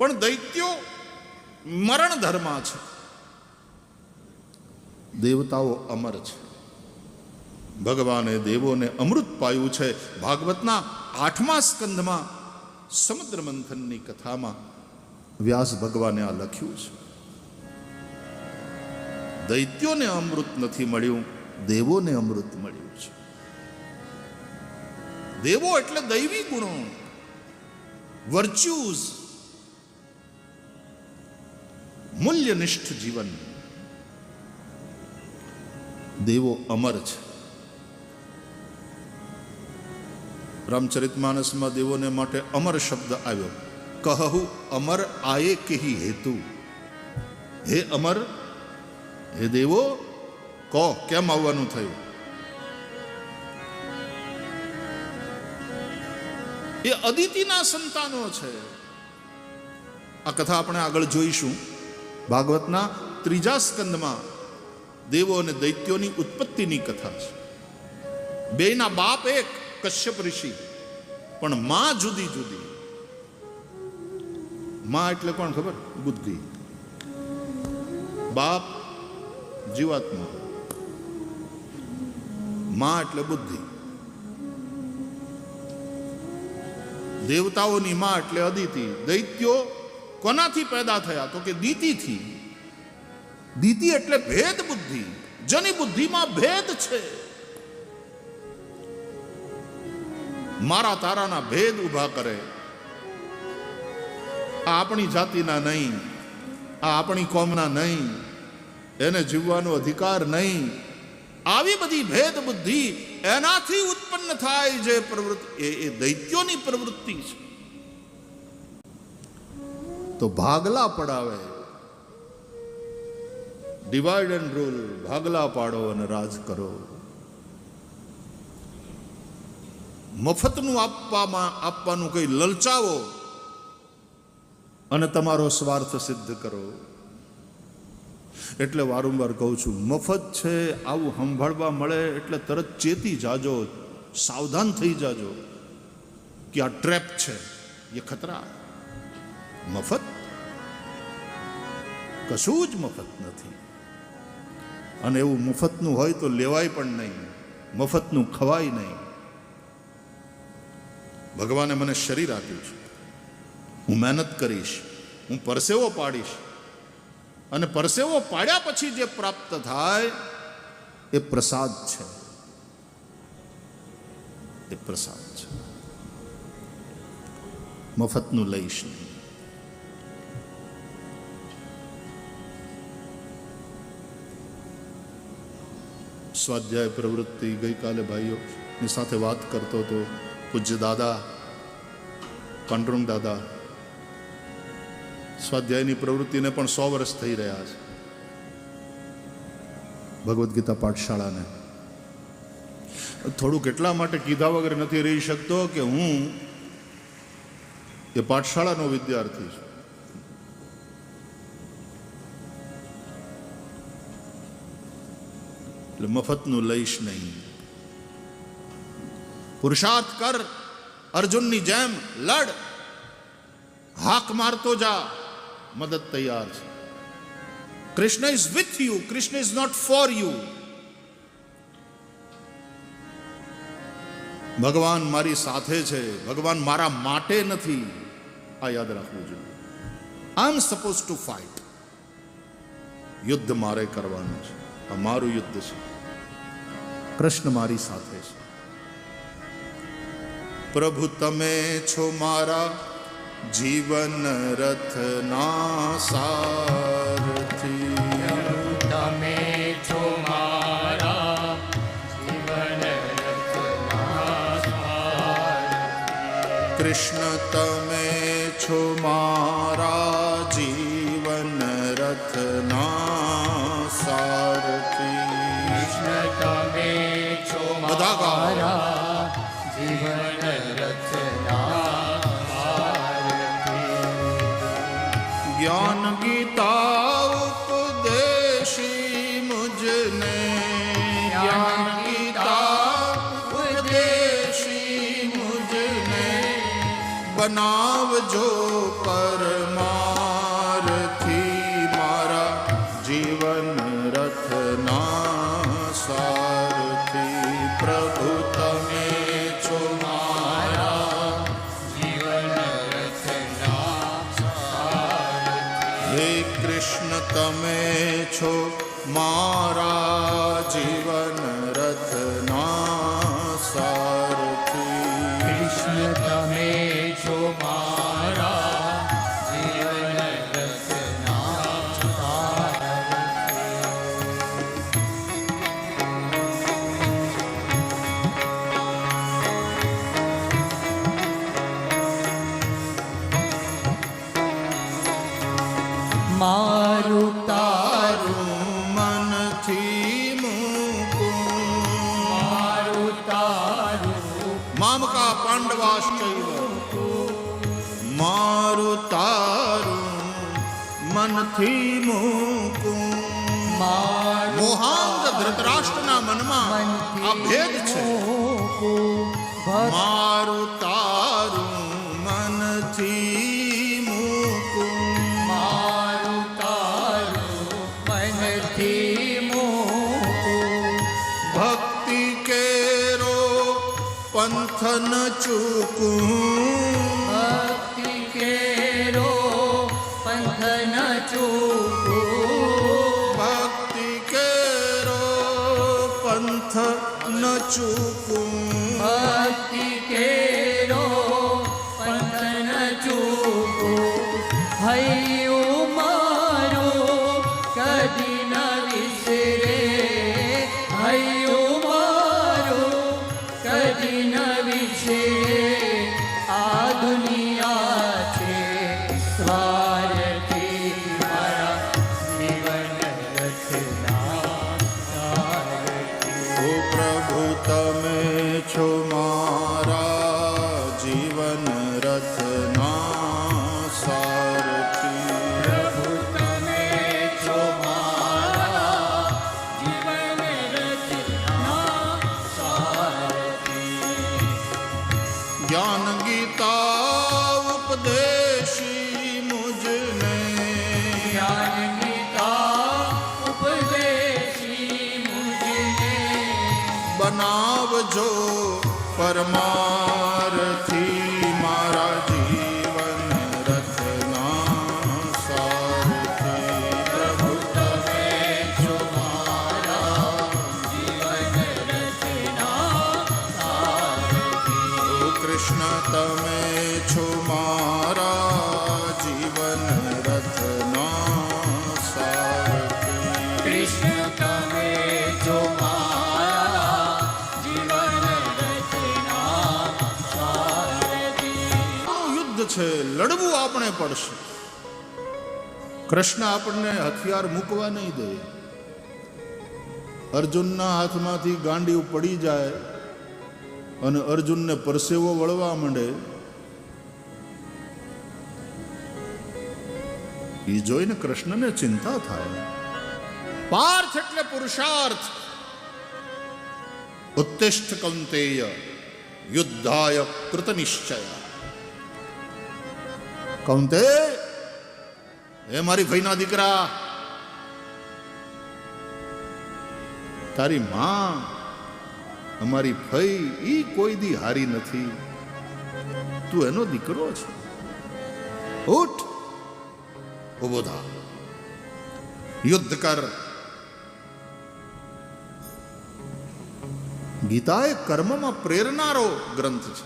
પણ દૈત્યો મરણ ધર્મા છે, દેવતાઓ અમર છે. ભગવાને દેવોને અમૃત પાયું છે. ભાગવતના 8મા સ્કંધમાં સમુદ્ર મંથનની કથામાં વ્યાસ ભગવાને આ લખ્યું છે. દૈત્યોને અમૃત નથી મળ્યું, દેવોને અમૃત મળ્યું છે. દેવો એટલે દૈવી ગુણો, વર્ચ્યુઝ, મૂલ્યનિષ્ઠ જીવન. દેવો અમર છે. રામચરિતમાનસમાં દેવોને માટે અમર શબ્દ આવ્યો. કહુ અમર આયે કહી હેતુ. હે અમર, હે દેવો, કહો કેમ આવવાનું થયું? એ અદિતિના સંતાનો છે. આ કથા આપણે આગળ જોઈશું. ભાગવતના 3જા સ્કંદમાં દેવો અને દૈત્યોની ઉત્પત્તિની કથા છે. બેયના બાપ એક, કશ્યપ ઋષિ, પણ માં જુદી જુદી. માં એટલે કોણ ખબર? બુદ્ધિ. બાપ જીવાત્મા, માં એટલે બુદ્ધિ. દેવતાઓની માં એટલે અદિતિ. દૈત્યો કોનાથી પેદા થયા? તો કે દીતિથી. દીતિ એટલે ભેદ બુદ્ધિ. જેની બુદ્ધિમાં ભેદ છે, મારા તારાના ભેદ ઉભા કરે. આ આપણી જાતિના નહીં, આ આપણી કોમના નહીં, એને જીવવાનો અધિકાર નહીં. આવી બધી ભેદ બુદ્ધિ એનાથી ઉત્પન્ન થાય જે પ્રવૃત્તિ, એ દૈત્યોની પ્રવૃત્તિ છે. તો ભાગલા પડાવે, ડિવાઇડ એન્ડ રૂલ, ભાગલા પાડો અને રાજ કરો. મફતનું આપવાનું કઈ લલચાવો અને તમારો સ્વાર્થ સિદ્ધ કરો. એટલે વારંવાર કહું છું, મફત છે આવું સંભાળવા મળે એટલે તરત ચેતી જાજો, સાવધાન થઈ જાજો કે આ ટ્રેપ છે, એ ખતરા. મફત કશું જ મફત નથી. અને એવું મફતનું હોય તો લેવાય પણ નહીં, મફતનું ખવાય નહીં. ભગવાને મને શરીર આપ્યું છે, હું મહેનત કરીશ, હું પરસેવો પાડીશ, અને પરસેવો પાડ્યા પછી જે પ્રાપ્ત થાય એ પ્રસાદ છે. એ પ્રસાદ છે, મફતનું લઈશ નહીં. સ્વાધ્યાય પ્રવૃત્તિ ગઈકાલે ભાઈઓની સાથે વાત કરતો હતો. પૂજ્ય દાદા પાંડુરંગ દાદા, સ્વાધ્યાયની પ્રવૃત્તિને પણ 100 વર્ષ થઈ રહ્યા છે. ભગવદ્ ગીતા પાઠશાળાને થોડુંક એટલા માટે કીધા વગર નથી રહી શકતો કે હું એ પાઠશાળાનો વિદ્યાર્થી છું. એટલે મફતનું લઈશ નહીં. પુરુષાર્થ કર, અર્જુનની જેમ લડ, હાક મારતો જા, મદદ તૈયાર છે. Krishna is with you, Krishna is not for you. ભગવાન મારી સાથે છે, ભગવાન મારા માટે નથી. આ યાદ રાખવું જોઈએ. આઈ એમ સપોઝ ટુ ફાઇટ. યુદ્ધ મારે કરવાનું છે, આ મારું યુદ્ધ છે. કૃષ્ણ મારી સાથે છે. પ્રભુ તમે છો મારા જીવન રથના સારથી. તમે છો મારા જીવન રથના સારથી. કૃષ્ણ તમે છો મારા જીવન રથના સારથી. કૃષ્ણ તમે છો મારા જીવન રથના સારથી. જ્ઞાન ગીતા ઉપદેશી મુજને, જ્ઞાન ગીતા ઉપદેશી મુજને, બનાવજો પરમા હે કૃષ્ણ તમે છો મારા જીવન રથના સારથી. કૃષ્ણ તમે છો મારા જીવન રચના સારથી. મારું તારું મનથી મૂકું મારું તારું મામકા પાંડવાશ્ચૈવ મારું તારું મનથી મૂકું. મારું મોહાંધ ધૃતરાષ્ટ્રના મનમાં આ ભેદ છે. મારું તારું મનથી મૂકું મારું તારું મનથી મૂકું. ભક્તિ કેરો પંથ ન ચૂકું. ભક્તિ કેરો પંથ ન ચૂકું. ભક્તિ કેરો પંથ ન ચૂકું. ભક્તિ કેરો પંથ ન ચૂકું. હૈયું મારું કદી ન વિસરે. હૈયું મારું કદી ન વિસરે. આ દુનિયા છે સ્વાર્થી મારા જીવન રચના સારથી. ઓ પ્રભુ તમે છો મારા જીવન રથના સારથી. પ્રભુ તમે છો મારા જીવન રચના સારથી. જ્ઞાન ગીતા ઉપદેશી મુજને જ્ઞાન ગીતા ઉપદેશી મુજને બનાવજો પરમારથી મારા જીવન રથના સારથી. પ્રભુ તમે છો મારા જીવન રચના સારથી. ઓ કૃષ્ણ તમે છો મારા જીવન રથના સારથી. કૃષ્ણ તમે છો મારા જીવન રચના સારથી. યુદ્ધ છે, લડવું આપણે પડશે. કૃષ્ણ આપણને હથિયાર મૂકવા નહીં દે. અર્જુનના હાથમાંથી ગાંડી પડી જાય અને અર્જુનને પરસેવો વળવા માંડે, એ જોઈને કૃષ્ણને ચિંતા થાય. પાર્થ એટલે પુરુષાર્થ. ઉત્તિષ્ઠ કૌંતેય યુદ્ધાય કૃત નિશ્ચય. કૌંતે, હે મારી ભાઈના દીકરા, તારી માં અમારી ફઈ ઈ કોઈ દી હારી નથી. તું એનો દીકરો છે. ઉઠ, ઉભો થા, યુદ્ધ કર. ગીતા એ કર્મમાં પ્રેરનારો ગ્રંથ છે.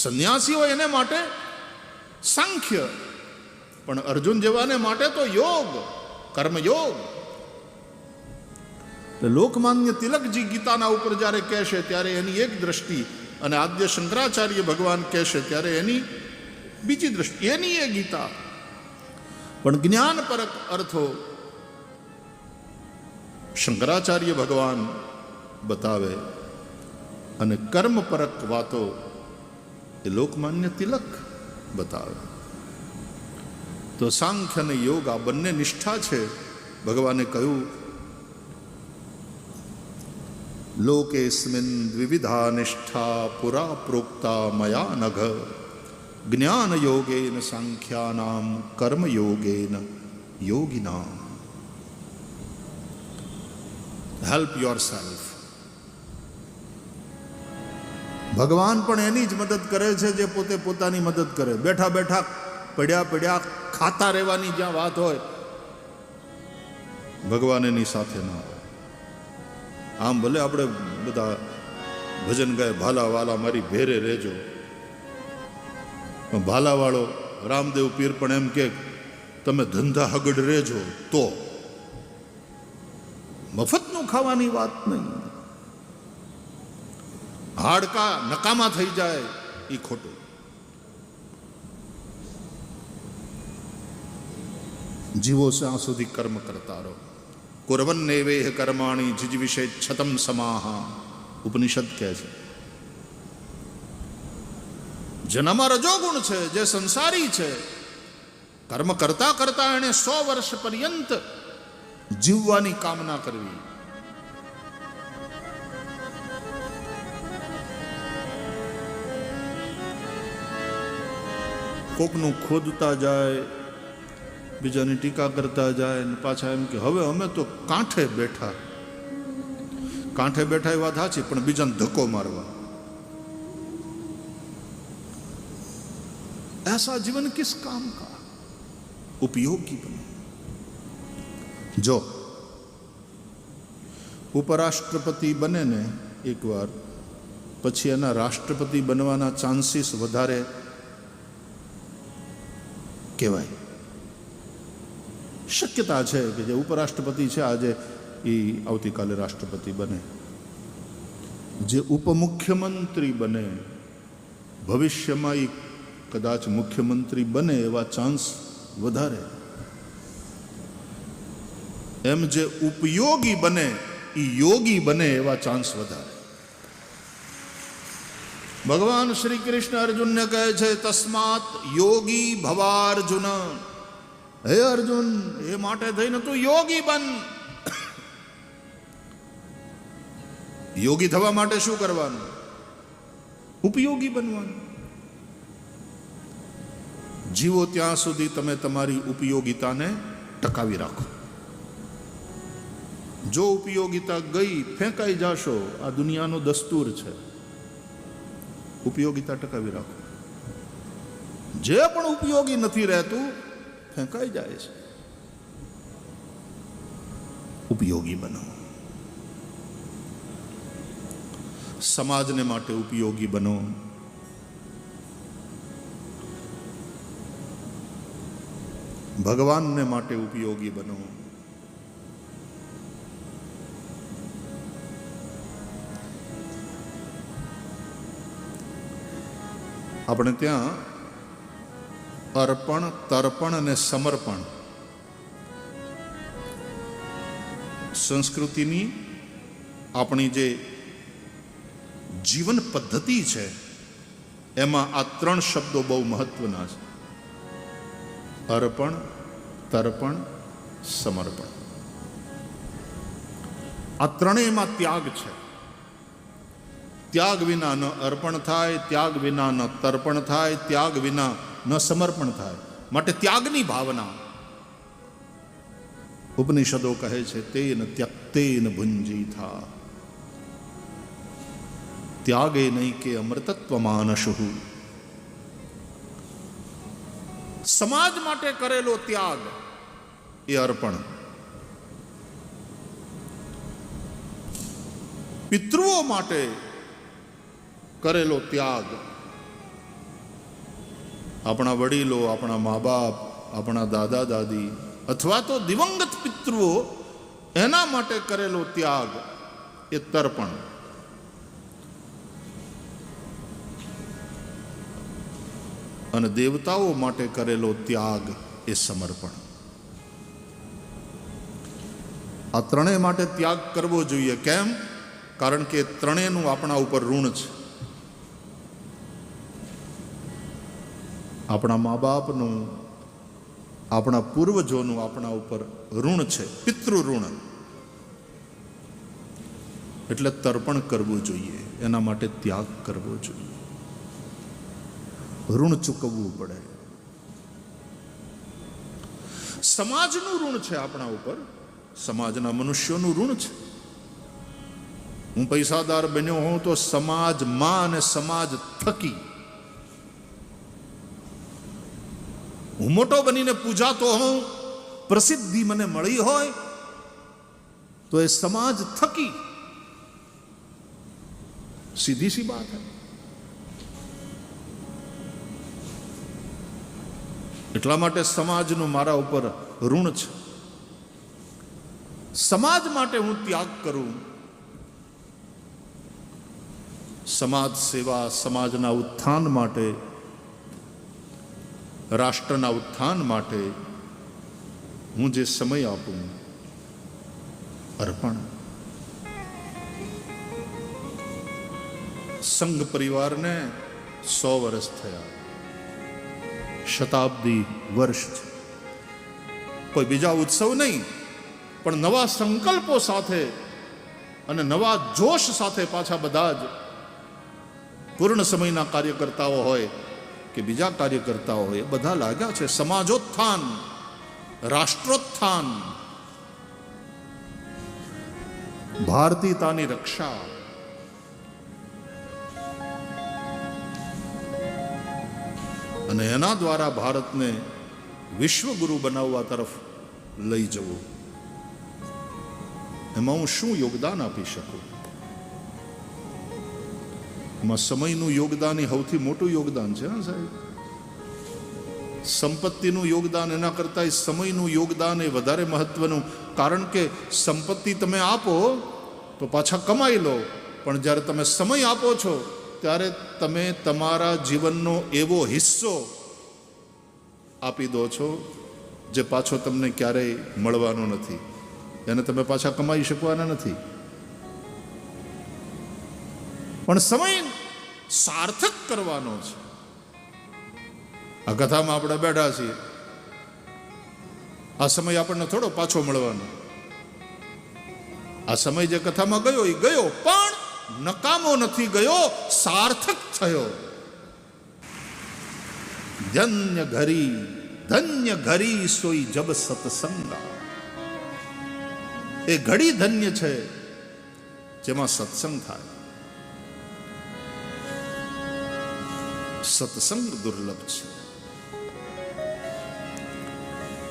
સંન્યાસીઓ એને માટે સાંખ્ય, પણ અર્જુન જેવાને માટે તો યોગ, કર્મયોગ. લોકમાન્ય તિલકજી ગીતાના ઉપર જ્યારે કહેશે ત્યારે એની એક દ્રષ્ટિ, અને આદ્ય શંકરાચાર્ય ભગવાન કહેશે ત્યારે એની બીજી દ્રષ્ટિ. એની એ ગીતા પણ જ્ઞાનપરક અર્થો શંકરાચાર્ય ભગવાન બતાવે, અને કર્મપરક વાતો એ લોકમાન્ય તિલક બતાવે. તો સાંખ્ય અને યોગ આ બંને નિષ્ઠા છે. ભગવાને કહ્યું, લોકેસ્મિન દ્વિવિધા નિષ્ઠા પુરા પ્રોક્તા મયા નઘ જ્ઞાન યોગેન સાંખ્યાનામ કર્મ યોગેન યોગિનામ. Help yourself. ભગવાન પણ એની જ મદદ કરે છે જે પોતે પોતાની મદદ કરે. બેઠા બેઠા પડ્યા પડ્યા ખાતા રહેવાની જ્યાં વાત હોય, ભગવાન એની સાથે ના હોય. આમ ભલે આપણે બધા ભજન ગાય, ભાલા વાલા મારી ભેરે રહેજો, પણ ભાલાવાળો રામદેવ પીર પણ એમ કે તમે ધંધા હગડ રહેજો, તો મફતનું ખાવાની વાત નહીં. હાડકા નકામા થઈ જાય એ ખોટું. જીવો ત્યાં સુધી કર્મ કરતા રહો. કુર્વન્નેવેહ કર્માણી જીજવિષે છતમ સમાહા, ઉપનિષદ કહે છે. જેનામાં રજોગુણ છે, જે સંસારી છે, કર્મ કરતા કરતા એને 100 વર્ષ પર્યંત જીવવાની કામના કરવી. કોકનું ખોદતા જાય, બીજાની ટીકા કરતા જાય, ને પાછા એમ કે હવે અમે તો કાંઠે બેઠા. કાંઠે બેઠા એ વાત સાચી, પણ બીજાને ધક્કો મારવા. ऐसा जीवन किस काम का? उपयोगी बने. जो ઉપરાષ્ટ્રપતિ બને ને એકવાર, પછી એના રાષ્ટ્રપતિ બનવાના ચાન્સીસ વધારે કહેવાય. શક્યતા છે કે જે ઉપરાષ્ટ્રપતિ છે આજે એ આવતીકાલે રાષ્ટ્રપતિ બને. જે ઉપમુખ્યમંત્રી બને ભવિષ્યમાં એ કદાચ મુખ્યમંત્રી બને એવા ચાન્સ વધારે. એમ જે ઉપયોગી બને એ યોગી બને એવા ચાન્સ વધારે. ભગવાન શ્રી કૃષ્ણ અર્જુનને કહે છે તસ્માત યોગી ભવાર્જુન. હે અર્જુન, એ માટે થઈને તું યોગી બન. યોગી થવા માટે શું કરવાનું? ઉપયોગી બનવાનું. જીવો ત્યાં સુધી તમે તમારી ઉપયોગિતાને ટકાવી રાખો. જો ઉપયોગિતા ગઈ, ફેંકાઈ જાશો. આ દુનિયાનો દસ્તુર છે. ઉપયોગિતા ટકાવી રાખો. જે પણ ઉપયોગી નથી રહેતું ફેંકાઈ જાય છે. ઉપયોગી બનો. સમાજને માટે ઉપયોગી બનો. ભગવાનને માટે ઉપયોગી બનો. આપણે ત્યાં અર્પણ, તર્પણ અને સમર્પણ સંસ્કૃતિની આપણી જે જીવન પદ્ધતિ છે એમાં આ 3 શબ્દો બહુ મહત્વના છે. અર્પણ, તર્પણ, સમર્પણ. આ ત્રણેયમાં ત્યાગ છે. ત્યાગ વિના ન અર્પણ થાય, ત્યાગ વિના ન તર્પણ થાય, ત્યાગ વિના ન સમર્પણ થાય. માટે ત્યાગની ભાવના ઉપનિષદો કહે છે તેન ત્યક્તેન ભુંજીથા. ત્યાગે નહીં કે અમૃતત્વ માનશુ. સમાજ માટે કરેલો ત્યાગ એ અર્પણ. પિતૃઓ માટે કરેલો ત્યાગ, આપણા વડીલો, આપણા મા બાપ, આપણા દાદા દાદી અથવા તો દિવંગત પિતૃઓ, એના માટે કરેલો ત્યાગ એ તર્પણ. અને દેવતાઓ માટે કરેલો ત્યાગ એ સમર્પણ. આ ત્રણેય માટે ત્યાગ કરવો જોઈએ. કેમ? કારણ કે ત્રણેયનું આપણા ઉપર ઋણ છે. આપણા મા બાપનું, આપણા પૂર્વજોનું આપણા ઉપર ઋણ છે, પિતૃ ઋણ. એટલે તર્પણ કરવું જોઈએ, એના માટે ત્યાગ કરવો જોઈએ, ઋણ ચૂકવવું પડે. સમાજનું ઋણ છે આપણા ઉપર, સમાજના મનુષ્યોનું ઋણ છે. હું પૈસાદાર બન્યો હોઉં તો સમાજમાં અને સમાજ થકી હું મોટો બનીને પૂજાતો હોઉં, પ્રસિદ્ધિ મને મળી હોય તો એ સમાજ થકી, સીધી સી બાત હૈ. એટલા માટે સમાજનું મારા ઉપર ઋણ છે. સમાજ માટે હું ત્યાગ કરું. સમાજ સેવા, સમાજના ઉત્થાન માટે, રાષ્ટ્રના ઉત્થાન માટે હું જે સમય આપું, અર્પણ. સંઘ પરિવારને 100 વર્ષ થયા, શતાબ્દી વર્ષ છે. કોઈ બીજા ઉત્સવ નહીં, પણ નવા સંકલ્પો સાથે અને નવા જોશ સાથે પાછા બધા જ પૂર્ણ સમયના કાર્યકર્તાઓ હોય કે બીજા કાર્યકર્તાઓ હોય, એ બધા લાગ્યા છે સમાજોત્થાન, રાષ્ટ્રોત્થાન, ભારતીયતાની રક્ષા. અને એના દ્વારા ભારતને વિશ્વગુરુ બનાવવા તરફ લઈ જવું. એમાં હું શું યોગદાન આપી શકું? એમાં સમયનું યોગદાન એ સૌથી મોટું યોગદાન છે. હા સાહેબ, સંપત્તિનું યોગદાન એના કરતાં સમયનું યોગદાન એ વધારે મહત્વનું. કારણ કે સંપત્તિ તમે આપો તો પાછા કમાઈ લો, પણ જ્યારે તમે સમય આપો છો ત્યારે તમે તમારા જીવનનો એવો હિસ્સો આપી દો છો જે પાછો તમને ક્યારેય મળવાનો નથી, એને તમે પાછા કમાઈ શકવાના નથી. પણ સમય સાર્થક કરવાનો છે. આ કથામાં આપણે બેઠા છીએ, આ સમય આપણને થોડો પાછો મળવાનો. આ સમય જે કથામાં ગયો એ ગયો, પણ નકામો નથી ગયો, સાર્થક થયો. ધન્ય ઘરી સોઈ જબ સત્સંગા. એ ઘડી ધન્ય છે જેમાં સત્સંગ થાય. સત્સંગ દુર્લભ છે.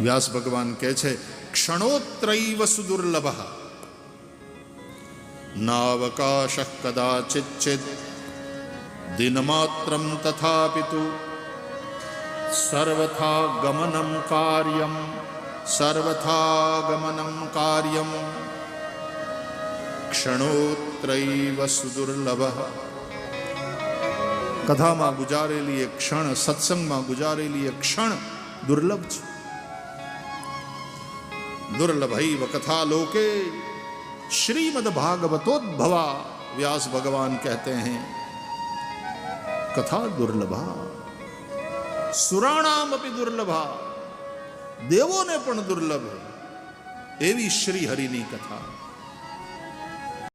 વ્યાસ ભગવાન કહે છે, ક્ષણોત્રૈવ સુદુર્લભ નાવકાશ કદાચિત દિનમાત્રમ તથાપિતુ સર્વથા ગમનમ કાર્યમ ક્ષણોત્રૈવ સુદુર્લભ. કથામાં ગુજારેલી એક ક્ષણ, સત્સંગમાં ગુજારેલી એક ક્ષણ દુર્લભ છે. दुर्लभैव कथा लोके श्रीमद् भागवतोद्भवा. व्यास भगवान कहते हैं कथा दुर्लभा, सुराणाम अपि दुर्लभा. देवों ने पण दुर्लभ एवी श्री हरिनी कथा.